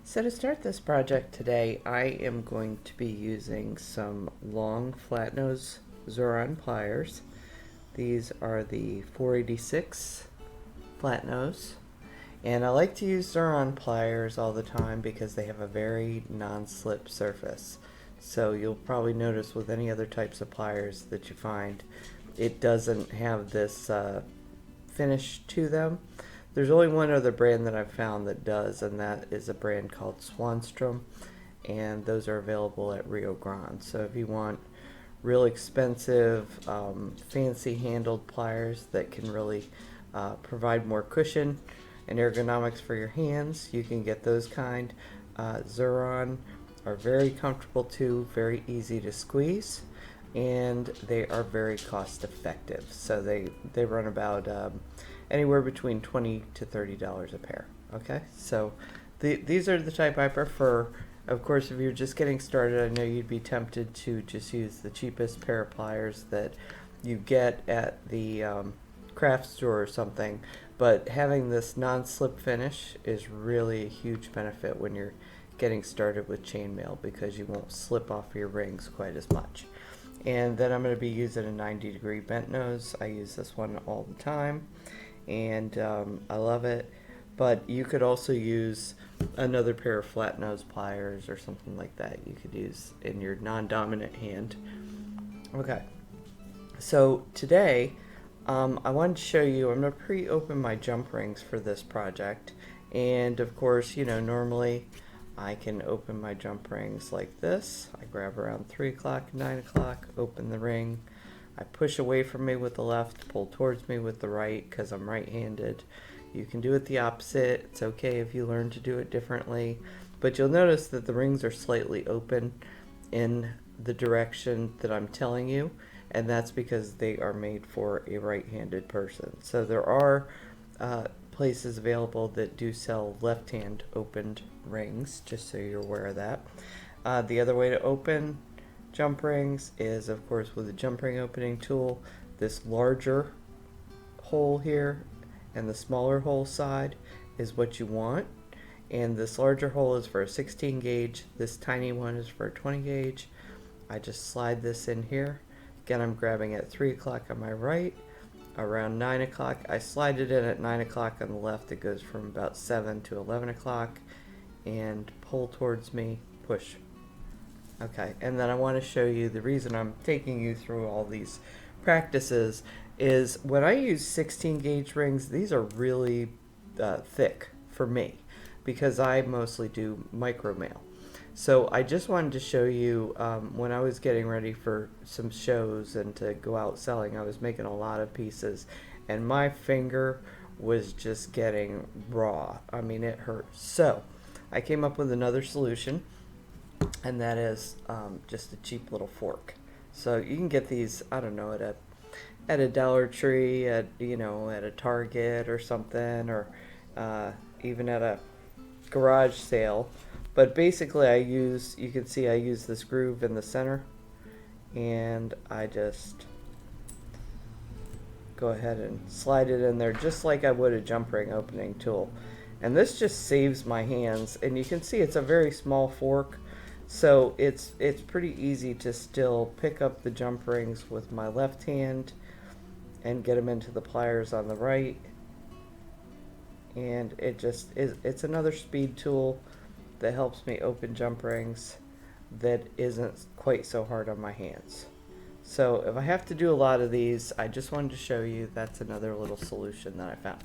So to start this project today, I am going to be using some long flat nose Zuron pliers. These are the 486 flat nose. And I like to use Zuron pliers all the time because they have a very non-slip surface. So you'll probably notice with any other types of pliers that you find, it doesn't have this finish to them. There's only one other brand that I've found that does, and that is a brand called Swanstrom, and those are available at Rio Grande. So if you want real expensive, fancy handled pliers that can really provide more cushion and ergonomics for your hands, you can get those kind. Zuron are very comfortable too, very easy to squeeze, and they are very cost effective. So they run about anywhere between $20 to $30 a pair. Okay, so these are the type I prefer. Of course, if you're just getting started, I know you'd be tempted to just use the cheapest pair of pliers that you get at the craft store or something, but having this non-slip finish is really a huge benefit when you're getting started with chainmail because you won't slip off your rings quite as much. And then I'm going to be using a 90-degree bent nose. I use this one all the time, and I love it. But you could also use another pair of flat nose pliers or something like that you could use in your non-dominant hand. Okay, so today I wanted to show you, I'm going to pre-open my jump rings for this project. And of course, you know, normally I can open my jump rings like this. I grab around 3 o'clock, 9 o'clock, open the ring. I push away from me with the left, pull towards me with the right because I'm right-handed. You can do it the opposite. It's okay if you learn to do it differently. But you'll notice that the rings are slightly open in the direction that I'm telling you, and that's because they are made for a right-handed person. So there are places available that do sell left-hand opened rings, just so you're aware of that. The other way to open jump rings is, of course, with a jump ring opening tool. This larger hole here and the smaller hole side is what you want, and this larger hole is for a 16 gauge, this tiny one is for a 20 gauge. I just slide this in here. Again, I'm grabbing at 3 o'clock on my right. Around 9 o'clock, I slide it in at 9 o'clock on the left. It goes from about 7 to 11 o'clock, and pull towards me, push. Okay, and then I want to show you the reason I'm taking you through all these practices is when I use 16 gauge rings, these are really thick for me because I mostly do micro mail. So I just wanted to show you when I was getting ready for some shows and to go out selling, I was making a lot of pieces and my finger was just getting raw. I mean, it hurt. So I came up with another solution, and that is just a cheap little fork. So you can get these, I don't know, at a Dollar Tree, at a Target or something, or even at a garage sale. But basically you can see I use this groove in the center, and I just go ahead and slide it in there just like I would a jump ring opening tool. And this just saves my hands, and you can see it's a very small fork, so it's pretty easy to still pick up the jump rings with my left hand and get them into the pliers on the right. And it's another speed tool that helps me open jump rings that isn't quite so hard on my hands. So if I have to do a lot of these, I just wanted to show you that's another little solution that I found.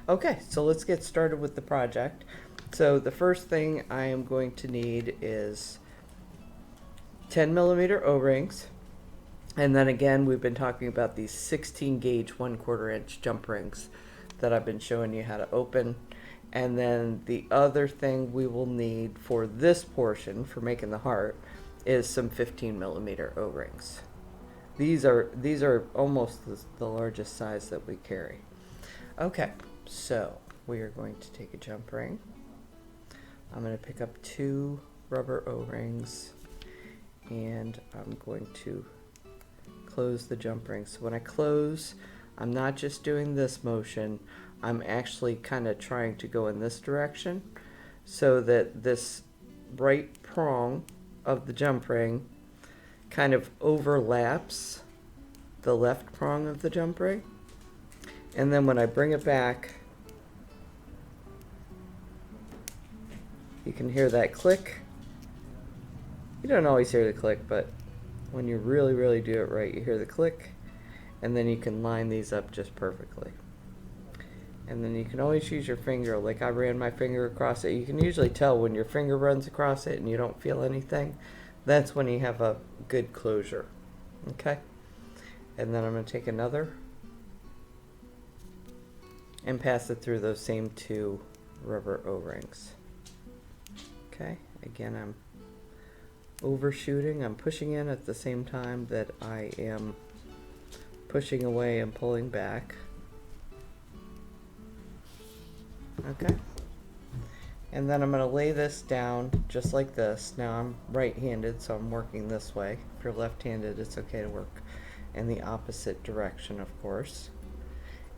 Okay, so let's get started with the project. So the first thing I am going to need is 10 millimeter O-rings. And then again, we've been talking about these 16 gauge 1/4 inch jump rings that I've been showing you how to open. And then the other thing we will need for this portion, for making the heart, is some 15 millimeter O-rings. These are almost the largest size that we carry. Okay, so we are going to take a jump ring. I'm going to pick up 2 rubber O-rings, and I'm going to close the jump ring. So when I close, I'm not just doing this motion, I'm actually kind of trying to go in this direction. so that this right prong of the jump ring kind of overlaps the left prong of the jump ring. And then when I bring it back, you can hear that click. You don't always hear the click, but when you really do it right, you hear the click, and then you can line these up just perfectly. And then you can always use your finger, like I ran my finger across it. You can usually tell when your finger runs across it and you don't feel anything. That's when you have a good closure. Okay? And then I'm going to take another and pass it through those same two rubber O-rings. Okay? Again, I'm overshooting. I'm pushing in at the same time that I am pushing away and pulling back. Okay. And then I'm going to lay this down just like this. Now I'm right-handed, so I'm working this way. If you're left-handed, it's okay to work in the opposite direction, of course.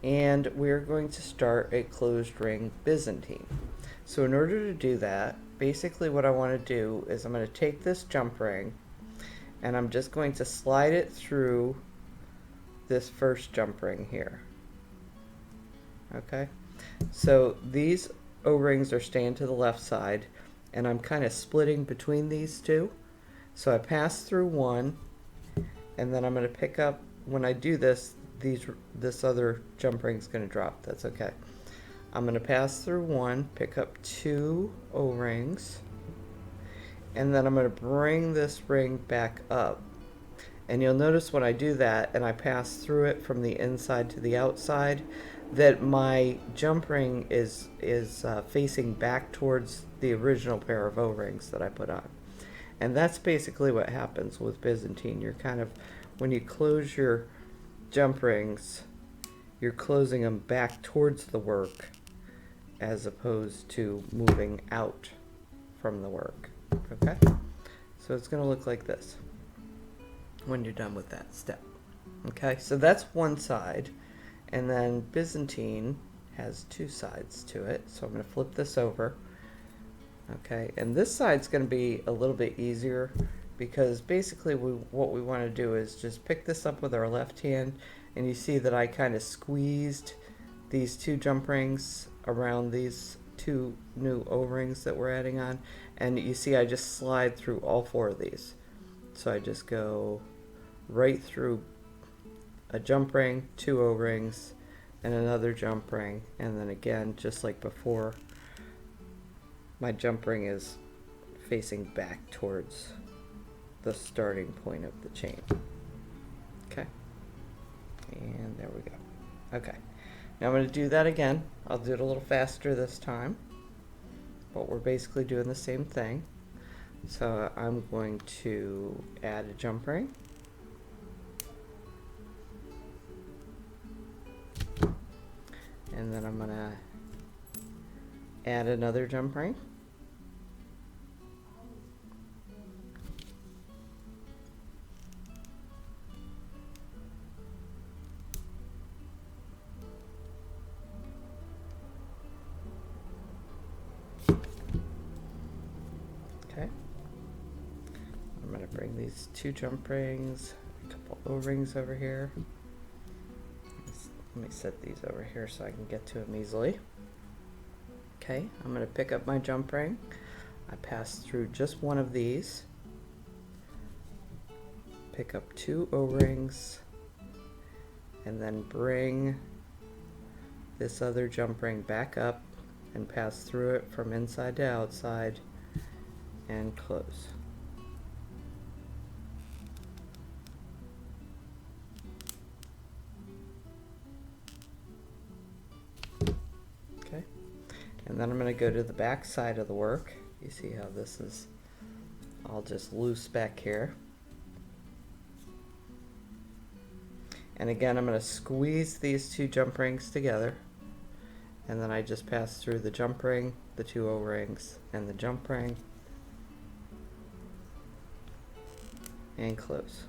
And we're going to start a closed ring Byzantine. So in order to do that, basically what I want to do is I'm going to take this jump ring and I'm just going to slide it through this first jump ring here. Okay? So these O-rings are staying to the left side, and I'm kind of splitting between these two. So I pass through one, and then I'm going to pick up, when I do this, this other jump ring is going to drop. That's okay. I'm going to pass through one, pick up two O-rings, and then I'm going to bring this ring back up. And you'll notice when I do that, and I pass through it from the inside to the outside, that my jump ring is facing back towards the original pair of O-rings that I put on. And that's basically what happens with Byzantine. You're kind of, when you close your jump rings, you're closing them back towards the work as opposed to moving out from the work. Okay? So it's going to look like this when you're done with that step. Okay? So that's one side. And then Byzantine has two sides to it. So I'm going to flip this over. Okay, and this side's going to be a little bit easier because basically what we want to do is just pick this up with our left hand, and you see that I kind of squeezed these two jump rings around these two new O-rings that we're adding on, and you see I just slide through all four of these. So I just go right through a jump ring, two O-rings, and another jump ring, and then again, just like before, my jump ring is facing back towards the starting point of the chain. Okay, and there we go. Okay, now I'm going to do that again. I'll do it a little faster this time, but we're basically doing the same thing. So I'm going to add a jump ring. And then I'm going to add another jump ring. Okay. I'm going to bring these two jump rings, a couple O-rings over here. Let me set these over here so I can get to them easily. Okay, I'm going to pick up my jump ring. I pass through just one of these. Pick up two O-rings. And then bring this other jump ring back up and pass through it from inside to outside and close. And then I'm going to go to the back side of the work. You see how this is all just loose back here. And again, I'm going to squeeze these two jump rings together. And then I just pass through the jump ring, the two O-rings, and the jump ring. And close.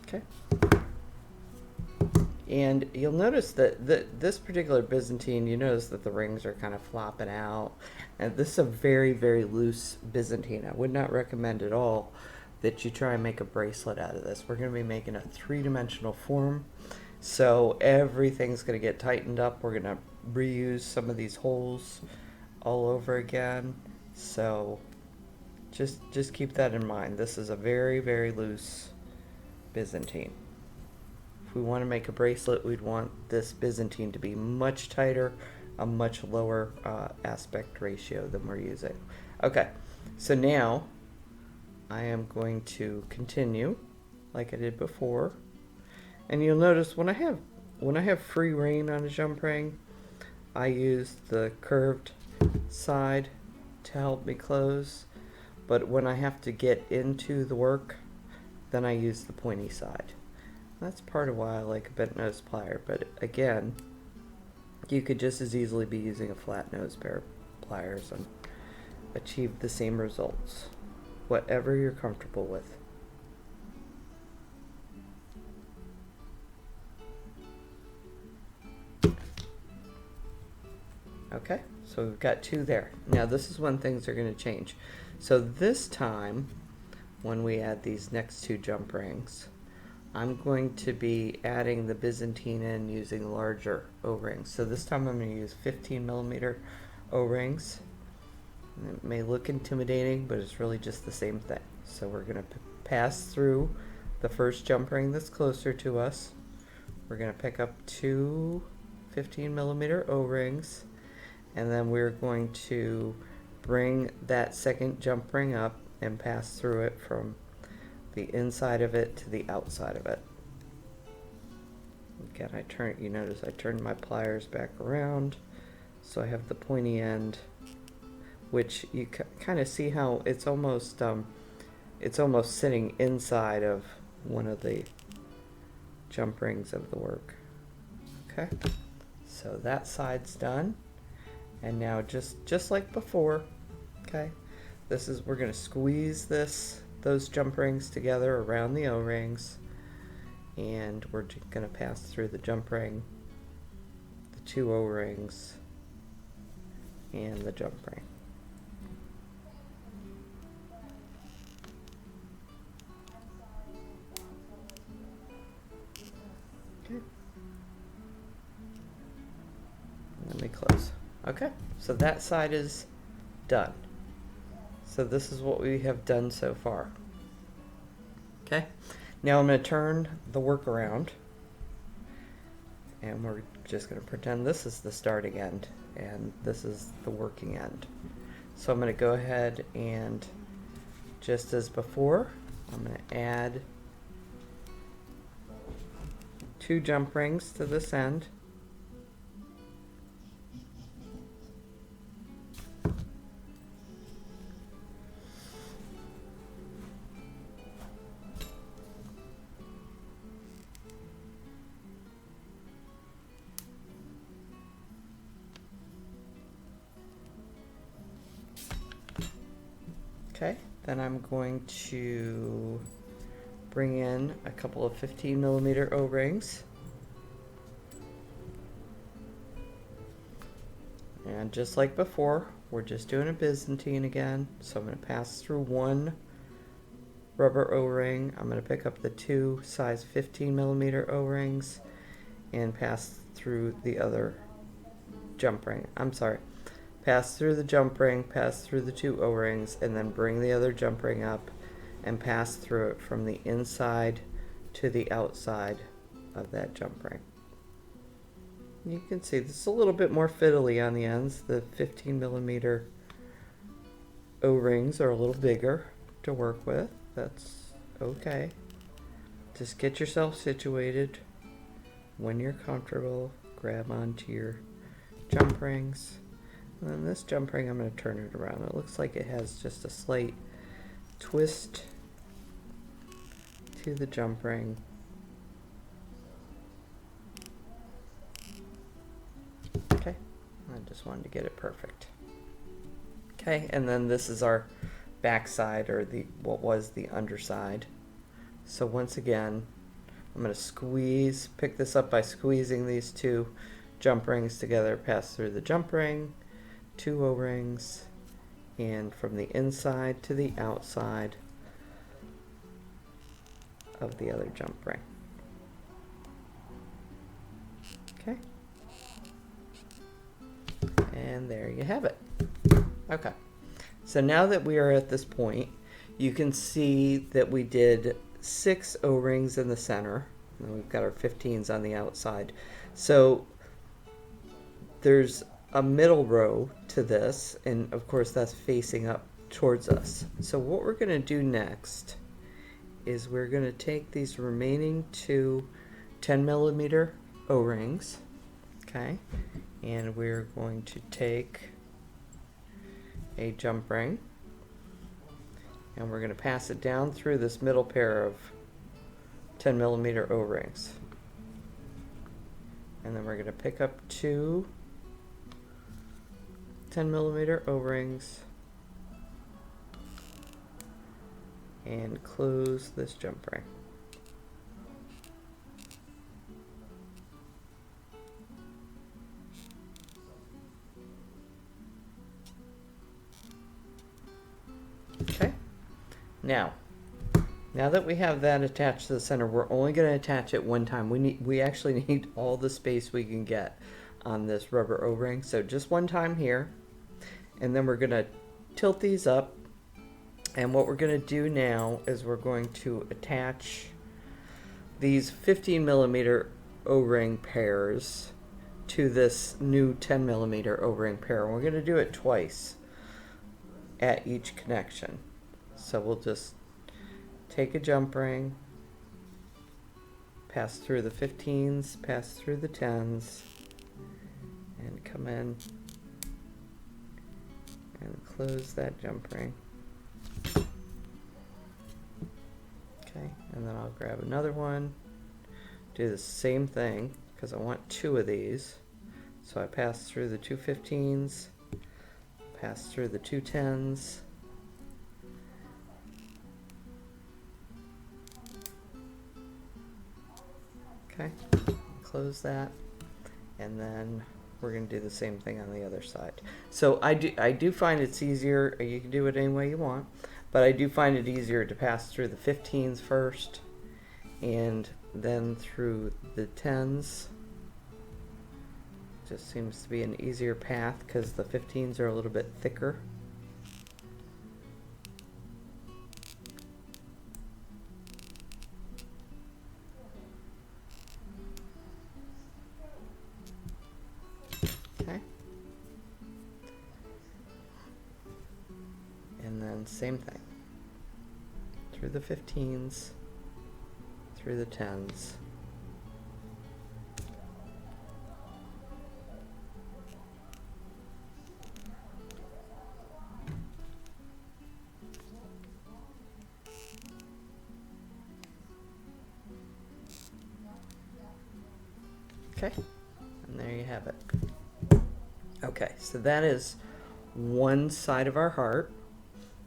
Okay. And you'll notice that this particular Byzantine, you notice that the rings are kind of flopping out. And this is a very, very loose Byzantine. I would not recommend at all that you try and make a bracelet out of this. We're going to be making a three-dimensional form. So everything's going to get tightened up. We're going to reuse some of these holes all over again. So just keep that in mind. This is a very, very loose Byzantine. If we want to make a bracelet, we'd want this Byzantine to be much tighter, a much lower aspect ratio than we're using. Okay, so now I am going to continue like I did before. And you'll notice when I have free rein on a jump ring, I use the curved side to help me close. But when I have to get into the work, then I use the pointy side. That's part of why I like a bent nose plier, but again, you could just as easily be using a flat nose pair of pliers and achieve the same results, whatever you're comfortable with. Okay, so we've got two there. Now this is when things are going to change. So this time, when we add these next two jump rings, I'm going to be adding the Byzantine in using larger O-rings. So this time I'm going to use 15mm O-rings. It may look intimidating, but it's really just the same thing. So we're going to pass through the first jump ring that's closer to us. We're going to pick up two 15mm O-rings, and then we're going to bring that second jump ring up and pass through it from the inside of it to the outside of it. Again, you notice I turned my pliers back around, so I have the pointy end, which you kind of see how it's almost sitting inside of one of the jump rings of the work. Okay, so that side's done, and now just like before, okay, we're going to squeeze those jump rings together around the O-rings, and we're going to pass through the jump ring, the two O-rings, and the jump ring. Okay. Let me close. Okay, so that side is done. So this is what we have done so far. Okay, now I'm going to turn the work around, and we're just going to pretend this is the starting end and this is the working end. So I'm going to go ahead and, just as before, I'm going to add two jump rings to this end. Okay, then I'm going to bring in a couple of 15mm O-rings. And just like before, we're just doing a Byzantine again. So I'm going to pass through one rubber O-ring. I'm going to pick up the two size 15mm O-rings and pass through the other jump ring. Pass through the jump ring, pass through the two O-rings, and then bring the other jump ring up and pass through it from the inside to the outside of that jump ring. You can see this is a little bit more fiddly on the ends. The 15mm O-rings are a little bigger to work with. That's okay. Just get yourself situated. When you're comfortable, grab onto your jump rings. And then this jump ring, I'm going to turn it around. It looks like it has just a slight twist to the jump ring. Okay, I just wanted to get it perfect. Okay, and then this is our back side, or what was the underside. So once again, I'm going to squeeze, pick this up by squeezing these two jump rings together, pass through the jump ring, 2 O-rings, and from the inside to the outside of the other jump ring. Okay. And there you have it. Okay. So now that we are at this point, you can see that we did 6 O-rings in the center, and we've got our 15s on the outside. So there's a middle row to this, and of course that's facing up towards us. So what we're going to do next is we're going to take these remaining 2 10mm O-rings, okay, and we're going to take a jump ring, and we're going to pass it down through this middle pair of 10mm O-rings. And then we're going to pick up 2 10mm O-rings and close this jump ring. Okay. Now that we have that attached to the center, we're only going to attach it one time. We actually need all the space we can get on this rubber O-ring. So just one time here, and then we're going to tilt these up. And what we're going to do now is we're going to attach these 15mm O-ring pairs to this new 10mm O-ring pair. And we're going to do it twice at each connection. So we'll just take a jump ring, pass through the 15s, pass through the 10s, and come in and close that jump ring. Okay, and then I'll grab another one, do the same thing because I want 2 of these. So I pass through the 2 15s, pass through the 2 10s, okay, close that, and then we're going to do the same thing on the other side. So I do find it's easier, you can do it any way you want, but I do find it easier to pass through the 15s first and then through the 10s. Just seems to be an easier path because the 15s are a little bit thicker. Okay. And then same thing. Through the 15s, through the 10s. Okay, and there you have it. Okay, so that is one side of our heart.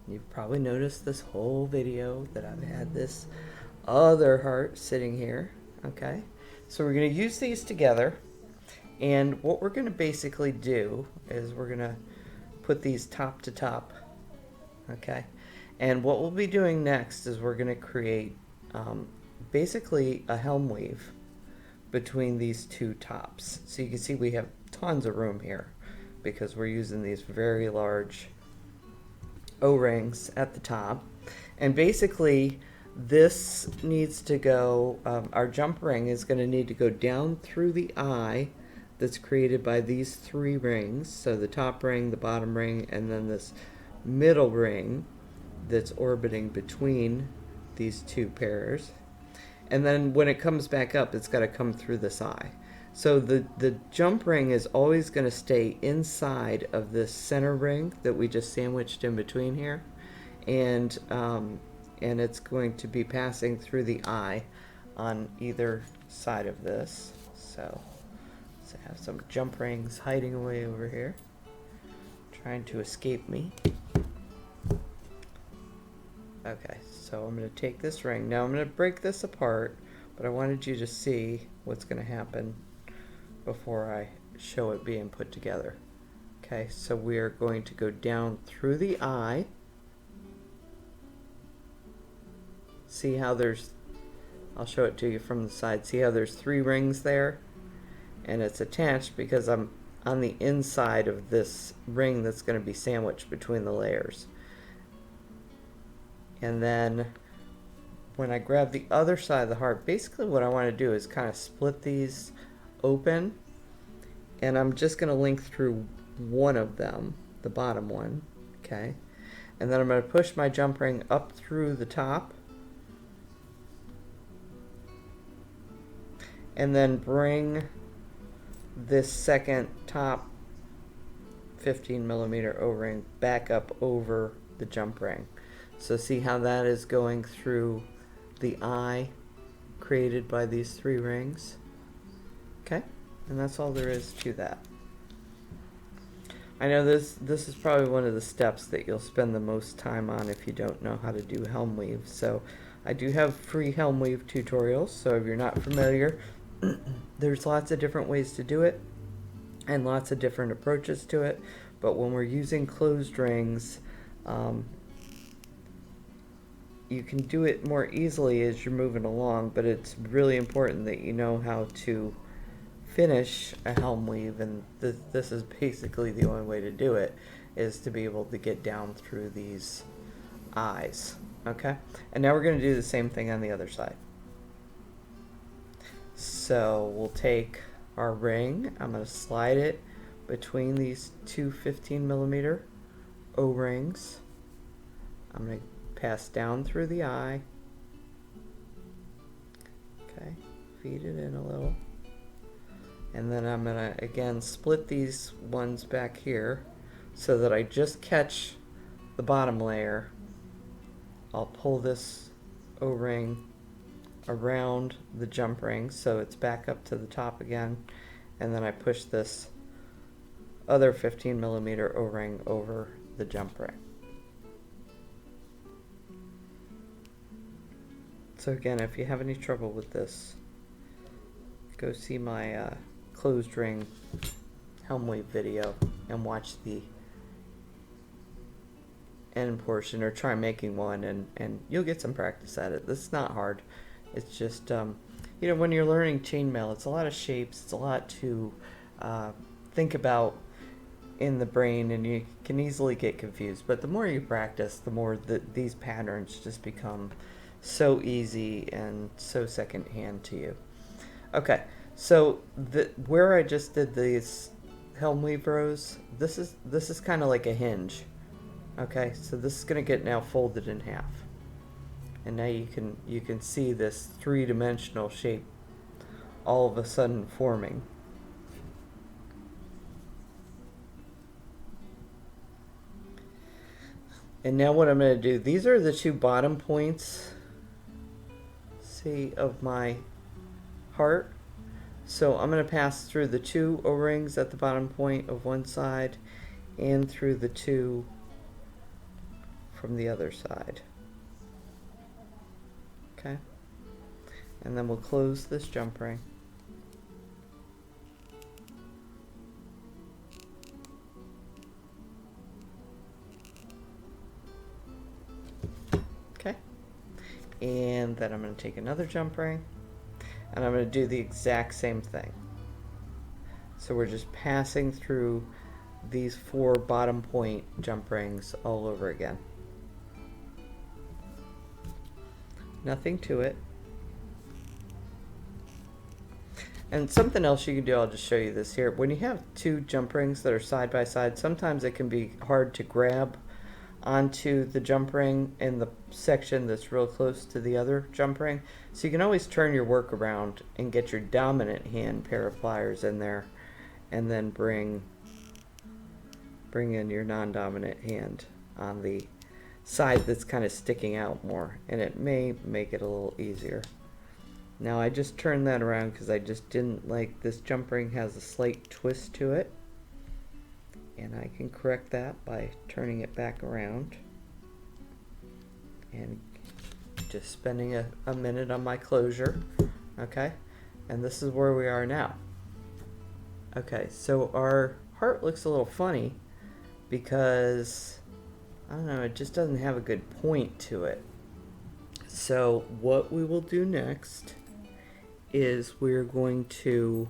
You've probably noticed this whole video that I've had this other heart sitting here. Okay, so we're going to use these together, and what we're going to basically do is we're going to put these top to top. Okay, and what we'll be doing next is we're going to create basically a helm weave between these 2 tops. So you can see we have tons of room here because we're using these very large O-rings at the top. And basically this needs to go, our jump ring is going to need to go down through the eye that's created by these 3 rings. So the top ring, the bottom ring, and then this middle ring that's orbiting between these 2 pairs. And then when it comes back up, it's got to come through this eye. So the jump ring is always going to stay inside of this center ring that we just sandwiched in between here. And it's going to be passing through the eye on either side of this. So I have some jump rings hiding away over here, trying to escape me. Okay, so I'm going to take this ring. Now I'm going to break this apart, but I wanted you to see what's going to happen before I show it being put together. Okay, so we are going to go down through the eye. See how there's, I'll show it to you from the side. See how there's 3 rings there? And it's attached because I'm on the inside of this ring that's going to be sandwiched between the layers. And then when I grab the other side of the heart, basically what I want to do is kind of split these open, and I'm just going to link through one of them, the bottom one, okay? And then I'm going to push my jump ring up through the top, and then bring this second top 15mm O-ring back up over the jump ring. So see how that is going through the eye created by these 3 rings? Okay, and that's all there is to that. I know this is probably one of the steps that you'll spend the most time on if you don't know how to do helm weave. So I do have free helm weave tutorials, so if you're not familiar, there's lots of different ways to do it and lots of different approaches to it. But when we're using closed rings, you can do it more easily as you're moving along, but it's really important that you know how to finish a helm weave, and this is basically the only way to do it, is to be able to get down through these eyes. Okay, and now we're going to do the same thing on the other side. So we'll take our ring, I'm going to slide it between these 2 15mm O-rings. I'm going to pass down through the eye. Okay, feed it in a little. And then I'm going to again split these ones back here so that I just catch the bottom layer. I'll pull this O-ring around the jump ring so it's back up to the top again, and then I push this other 15mm O-ring over the jump ring. So again, if you have any trouble with this, go see my closed ring helm weave video and watch the end portion, or try making one, and you'll get some practice at it. This is not hard. It's just, you know, when you're learning chainmail, it's a lot of shapes, it's a lot to think about in the brain, and you can easily get confused. But the more you practice, the more these patterns just become so easy and so secondhand to you. Okay, so where I just did these helm weave rows, this is kind of like a hinge. Okay, so this is going to get now folded in half, and now you can see this 3-dimensional shape all of a sudden forming. And now what I'm going to do, these are the 2 bottom points, see, of my heart. So I'm going to pass through the 2 O-rings at the bottom point of one side and through the 2 from the other side. Okay, and then we'll close this jump ring. Okay, and then I'm going to take another jump ring, and I'm going to do the exact same thing. So we're just passing through these 4 bottom point jump rings all over again. Nothing to it. And something else you can do, I'll just show you this here. When you have 2 jump rings that are side by side, sometimes it can be hard to grab onto the jump ring in the section that's real close to the other jump ring. So you can always turn your work around and get your dominant hand pair of pliers in there, and then bring in your non-dominant hand on the side that's kind of sticking out more, and it may make it a little easier. Now I just turned that around because I just didn't like this jump ring has a slight twist to it, and I can correct that by turning it back around and just spending a minute on my closure Okay, and this is where we are now. Okay, so our heart looks a little funny because, I don't know, it just doesn't have a good point to it. So what we will do next is we're going to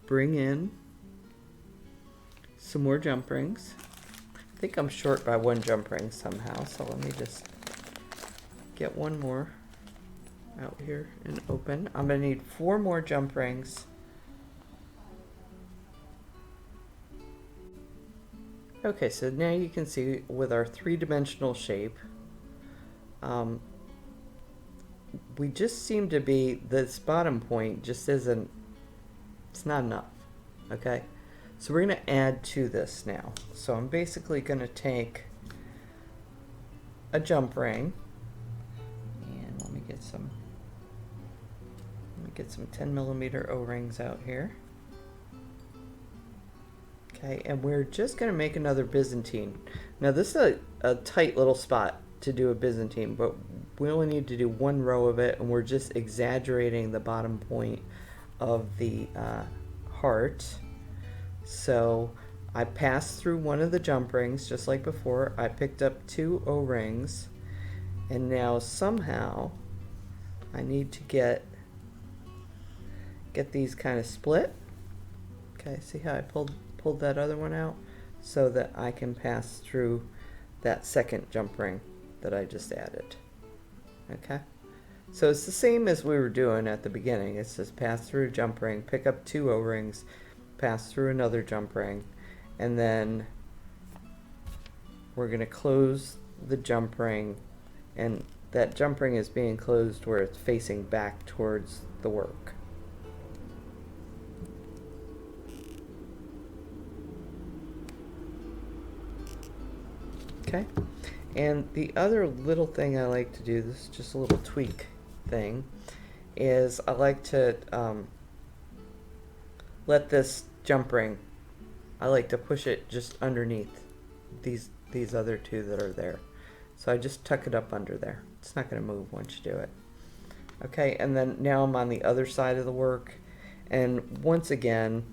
bring in some more jump rings. I think I'm short by one jump ring somehow, so let me just get one more out here and open. I'm going to need 4 more jump rings. Okay, so now you can see with our 3-dimensional shape, we just seem to be, this bottom point just isn't, it's not enough, okay? So we're going to add to this now. So I'm basically going to take a jump ring, and let me get some 10mm O-rings out here. Okay, and we're just going to make another Byzantine. Now this is a tight little spot to do a Byzantine, but we only need to do 1 row of it, and we're just exaggerating the bottom point of the heart. So I passed through one of the jump rings just like before. I picked up 2 O-rings, and now somehow I need to get these kind of split. Okay, see how I pulled that other one out so that I can pass through that second jump ring that I just added. Okay, so it's the same as we were doing at the beginning. It's just pass through a jump ring, pick up 2 O-rings, pass through another jump ring, and then we're going to close the jump ring, and that jump ring is being closed where it's facing back towards the work. Okay, and the other little thing I like to do, this is just a little tweak thing, is I like to let this jump ring, I like to push it just underneath these other 2 that are there. So I just tuck it up under there. It's not going to move once you do it. Okay, and then now I'm on the other side of the work, and once again,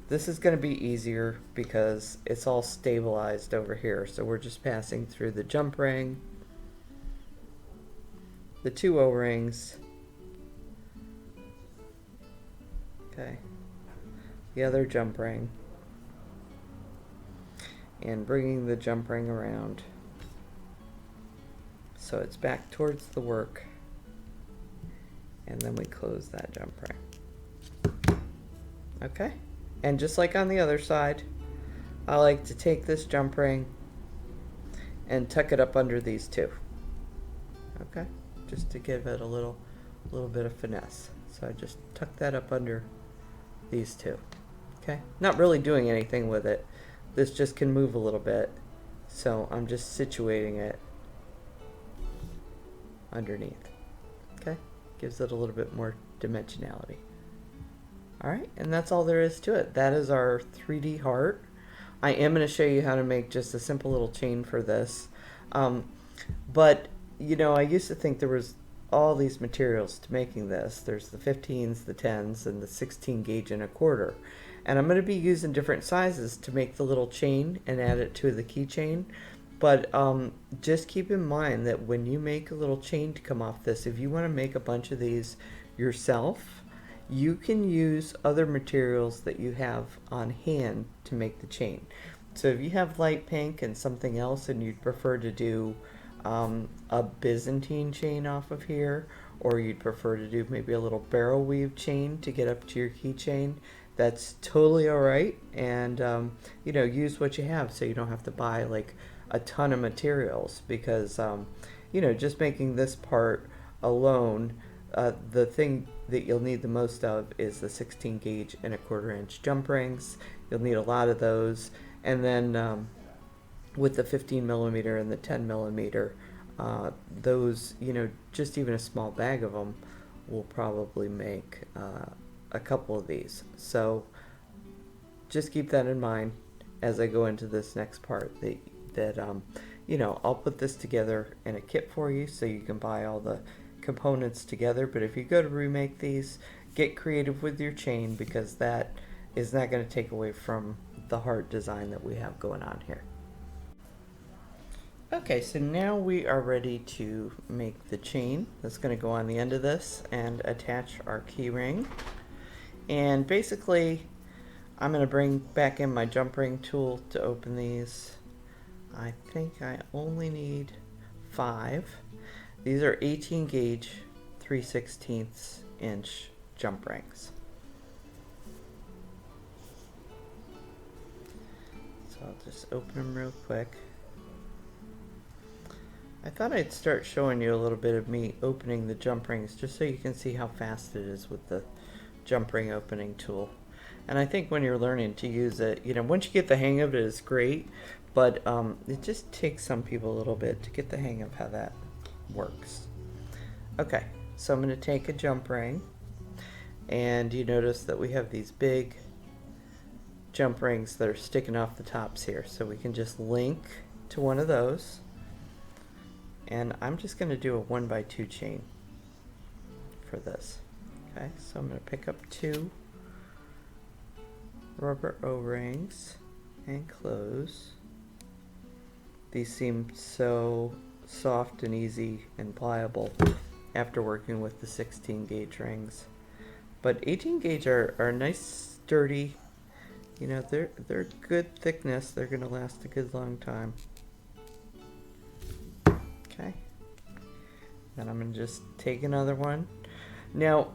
this is going to be easier because it's all stabilized over here. So we're just passing through the jump ring, the 2 O-rings, okay, the other jump ring, and bringing the jump ring around so it's back towards the work, and then we close that jump ring. Okay, and just like on the other side, I like to take this jump ring and tuck it up under these 2. Okay, just to give it a little bit of finesse. So I just tuck that up under these 2. Okay, not really doing anything with it. This just can move a little bit, so I'm just situating it underneath. Okay, gives it a little bit more dimensionality. Alright, and that's all there is to it. That is our 3D heart. I am going to show you how to make just a simple little chain for this. But, you know, I used to think there was all these materials to making this. There's the 15s, the 10s, and the 16 gauge and a quarter. And I'm going to be using different sizes to make the little chain and add it to the keychain. But just keep in mind that when you make a little chain to come off this, if you want to make a bunch of these yourself, you can use other materials that you have on hand to make the chain. So if you have light pink and something else and you'd prefer to do a Byzantine chain off of here, or you'd prefer to do maybe a little barrel weave chain to get up to your keychain, that's totally alright. And you know, use what you have so you don't have to buy like a ton of materials, because you know, just making this part alone, the thing that you'll need the most of is the 16 gauge and a 1/4 inch jump rings. You'll need a lot of those, and then with the 15mm and the 10mm, those, you know, just even a small bag of them will probably make a couple of these. So just keep that in mind as I go into this next part, that you know, I'll put this together in a kit for you so you can buy all the components together, but if you go to remake these, get creative with your chain, because that is not going to take away from the heart design that we have going on here. Okay, so now we are ready to make the chain that's going to go on the end of this and attach our key ring. And basically, I'm going to bring back in my jump ring tool to open these. I think I only need 5. These are 18 gauge 3/16 inch jump rings. So I'll just open them real quick. I thought I'd start showing you a little bit of me opening the jump rings just so you can see how fast it is with the jump ring opening tool. And I think when you're learning to use it, you know, once you get the hang of it, it's great, but it just takes some people a little bit to get the hang of how that works. Okay, so I'm going to take a jump ring, and you notice that we have these big jump rings that are sticking off the tops here, so we can just link to one of those. And I'm just going to do a 1x2 chain for this. Okay, so I'm going to pick up 2 rubber O-rings and close. These seem so soft and easy and pliable after working with the 16 gauge rings. But 18 gauge are nice, sturdy. You know, they're good thickness. They're going to last a good long time. Okay, then I'm going to just take another one. Now,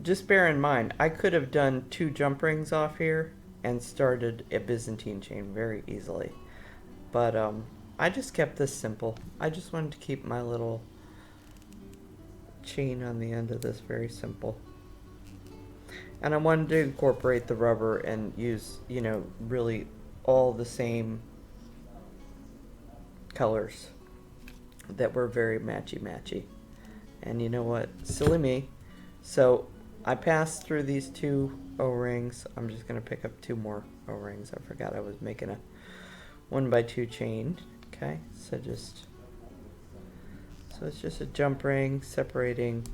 just bear in mind, I could have done 2 jump rings off here and started a Byzantine chain very easily. But I just kept this simple. I just wanted to keep my little chain on the end of this very simple. And I wanted to incorporate the rubber and use, you know, really all the same colors that were very matchy-matchy. And you know what? Silly me. So I passed through these 2 O-rings. I'm just going to pick up 2 more O-rings. I forgot I was making a 1x2 chain. Okay, so it's just a jump ring separating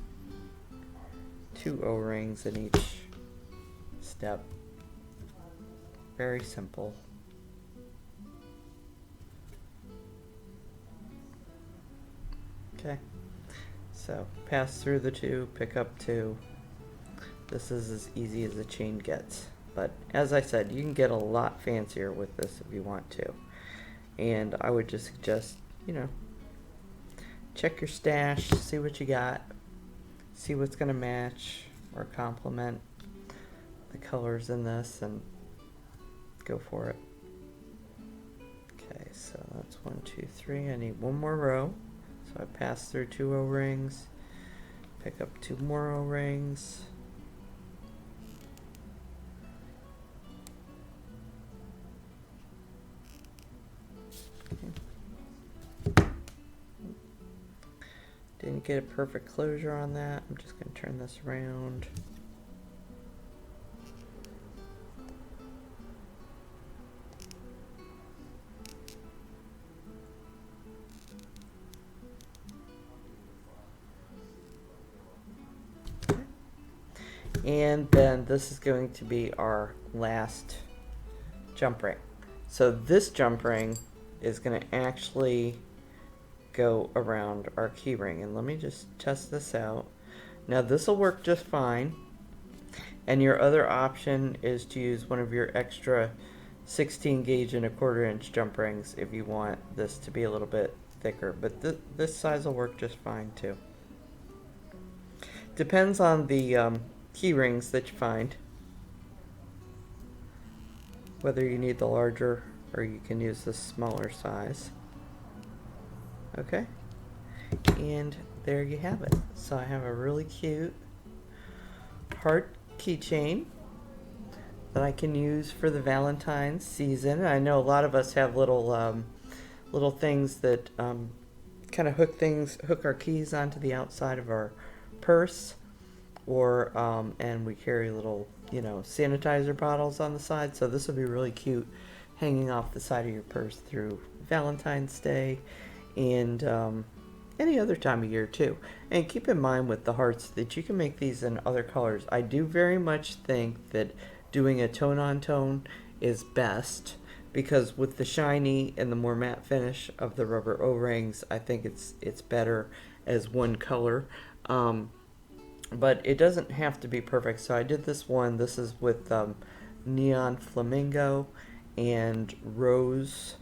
2 O-rings in each step. Very simple. Okay, so pass through the 2, pick up 2. This is as easy as a chain gets, but as I said, you can get a lot fancier with this if you want to. And I would just suggest, you know, check your stash, see what you got, see what's going to match or complement the colors in this, and go for it. Okay, so that's 1, 2, 3. I need 1 more row. So I pass through 2 O-rings, pick up 2 more O-rings. Okay. Didn't get a perfect closure on that. I'm just going to turn this around. And then this is going to be our last jump ring. So this jump ring is going to actually go around our key ring. And let me just test this out. Now this will work just fine. And your other option is to use one of your extra 16 gauge and 1/4 inch jump rings if you want this to be a little bit thicker. But this size will work just fine too. Depends on the key rings that you find, whether you need the larger or you can use the smaller size. Okay, and there you have it. So I have a really cute heart keychain that I can use for the Valentine's season. I know a lot of us have little little things that kind of hook our keys onto the outside of our purse, or and we carry little, you know, sanitizer bottles on the side. So this would be really cute hanging off the side of your purse through Valentine's Day and any other time of year too. And keep in mind with the hearts that you can make these in other colors. I do very much think that doing a tone on tone is best, because with the shiny and the more matte finish of the rubber O-rings, I think it's better as one color. But it doesn't have to be perfect. So I did this one. This is with neon flamingo and rose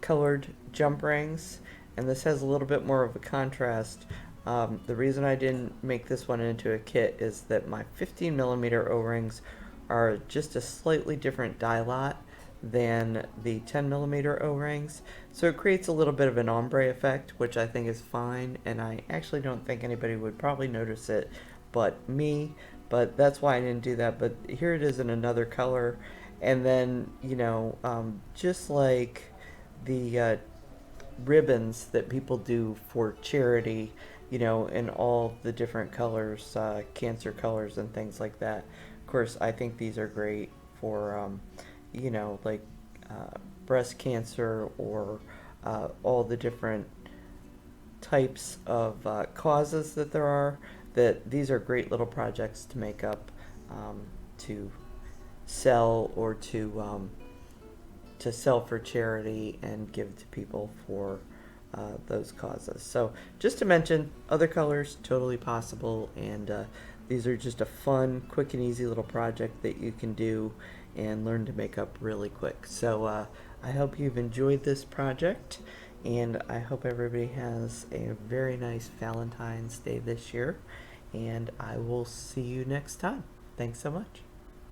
colored jump rings, and this has a little bit more of a contrast. The reason I didn't make this one into a kit is that my 15 millimeter O-rings are just a slightly different die lot than the 10 millimeter O-rings, so it creates a little bit of an ombre effect, which I think is fine, and I actually don't think anybody would probably notice it but me. But that's why I didn't do that. But here it is in another color, and then just like the ribbons that people do for charity, in all the different colors, cancer colors and things like that. Of course, I think these are great for, like breast cancer, or all the different types of causes that there are. That these are great little projects to make up, to sell, or to sell for charity and give to people for those causes. So just to mention, other colors totally possible, and these are just a fun, quick and easy little project that you can do and learn to make up really quick. So I hope you've enjoyed this project, and I hope everybody has a very nice Valentine's Day this year, and I will see you next time. Thanks so much.